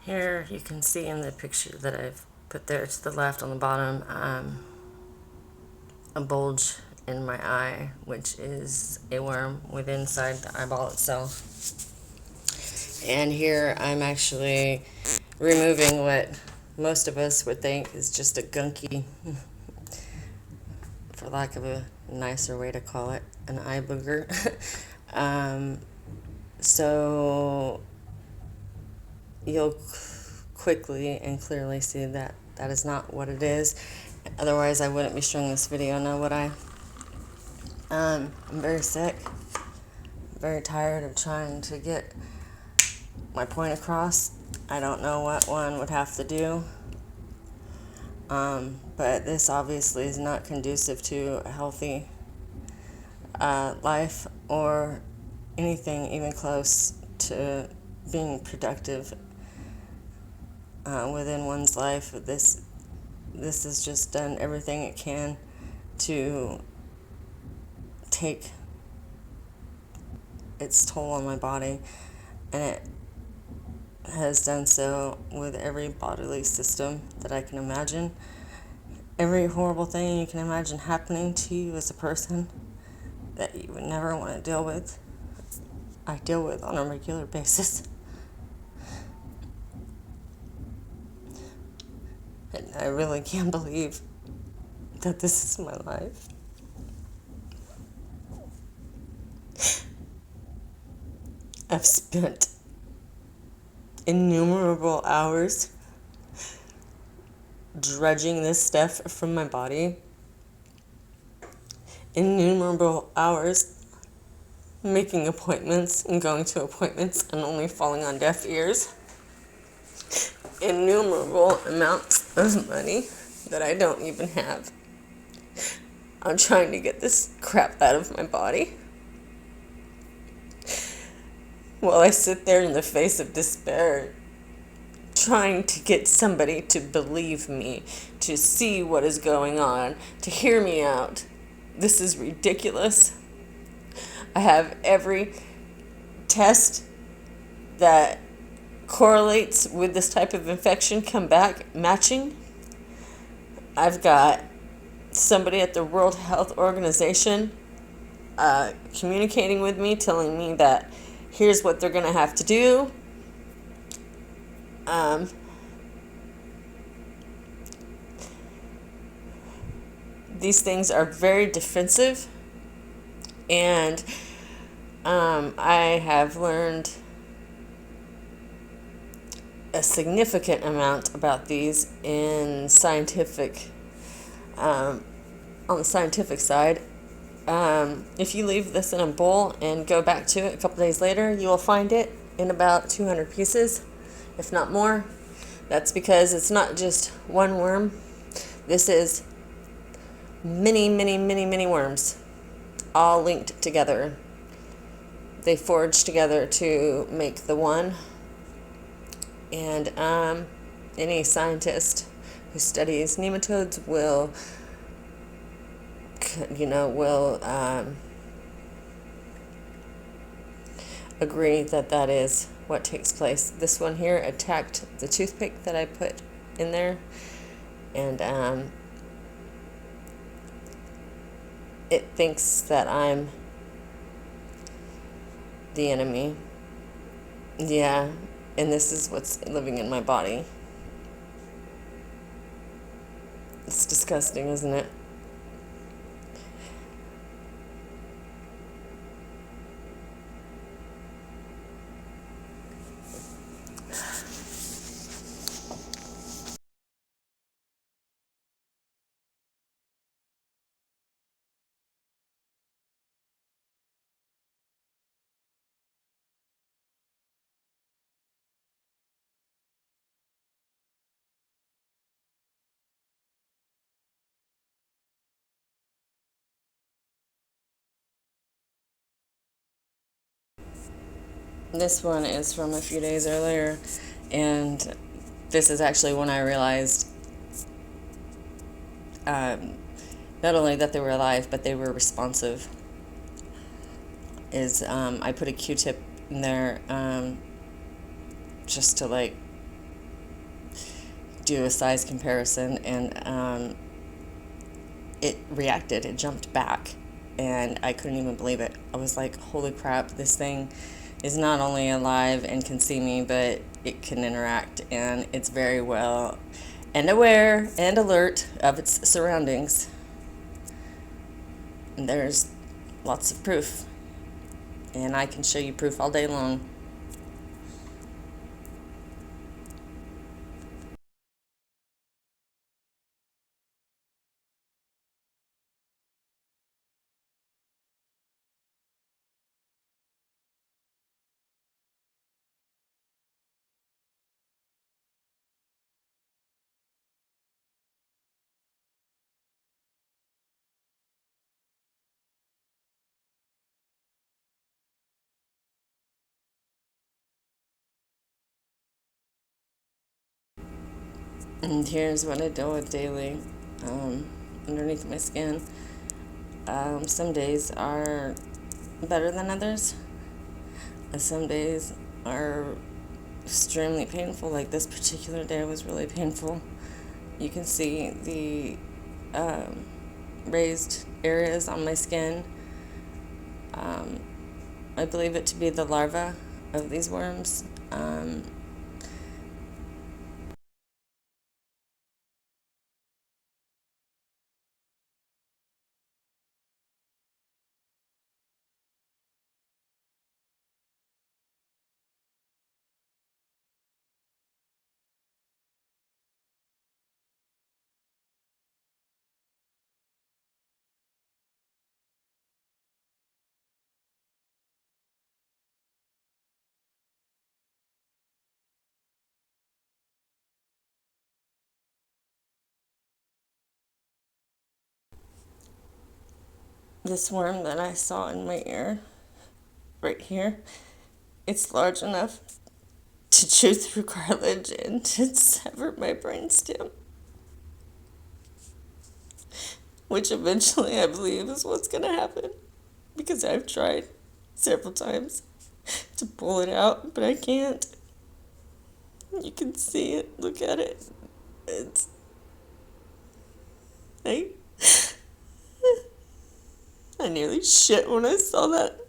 Here you can see in the picture that I've put there to the left on the bottom, a bulge in my eye, which is a worm within inside the eyeball itself. And here I'm actually removing what most of us would think is just a gunky, for lack of a nicer way to call it, an eye booger. So you'll quickly and clearly see that that is not what it is. Otherwise, I wouldn't be showing this video now, would I? I'm very sick, very tired of trying to get my point across. I don't know what one would have to do, but this obviously is not conducive to a healthy life or anything even close to being productive within one's life. This has just done everything it can to take its toll on my body, and it has done so with every bodily system that I can imagine. Every horrible thing you can imagine happening to you as a person that you would never want to deal with, I deal with on a regular basis. And I really can't believe that this is my life. I've spent innumerable hours dredging this stuff from my body, innumerable hours making appointments and going to appointments and only falling on deaf ears, innumerable amounts of money that I don't even have. I'm trying to get this crap out of my body while I sit there in the face of despair, trying to get somebody to believe me, to see what is going on, to hear me out. This is ridiculous. I have every test that correlates with this type of infection come back matching. I've got somebody at the World Health Organization communicating with me, telling me that here's what they're going to have to do. These things are very defensive, and I have learned a significant amount about these in scientific, on the scientific side. If you leave this in a bowl and go back to it a couple days later, you will find it in about 200 pieces, if not more. That's because it's not just one worm. This is many, many, many, many worms, all linked together. They forge together to make the one. And any scientist who studies nematodes will agree that that is what takes place. This one here attacked the toothpick that I put in there, and it thinks that I'm the enemy. Yeah, and this is what's living in my body. It's disgusting, isn't it? This one is from a few days earlier, and this is actually when I realized not only that they were alive, but they were responsive. I put a Q-tip in there just to do a size comparison, and it reacted, it jumped back, and I couldn't even believe it. I was like, holy crap, this thing is not only alive and can see me, but it can interact, and it's very well and aware and alert of its surroundings. And there's lots of proof, and I can show you proof all day long. And here's what I deal with daily, um, underneath my skin. Some days are better than others. Some days are extremely painful. Like this particular day was really painful. You can see the raised areas on my skin. Um, I believe it to be the larva of these worms. This worm that I saw in my ear, right here, it's large enough to chew through cartilage and to sever my brainstem, which eventually I believe is what's going to happen, because I've tried several times to pull it out, but I can't. You can see it. Look at it. It's I I nearly shit when I saw that.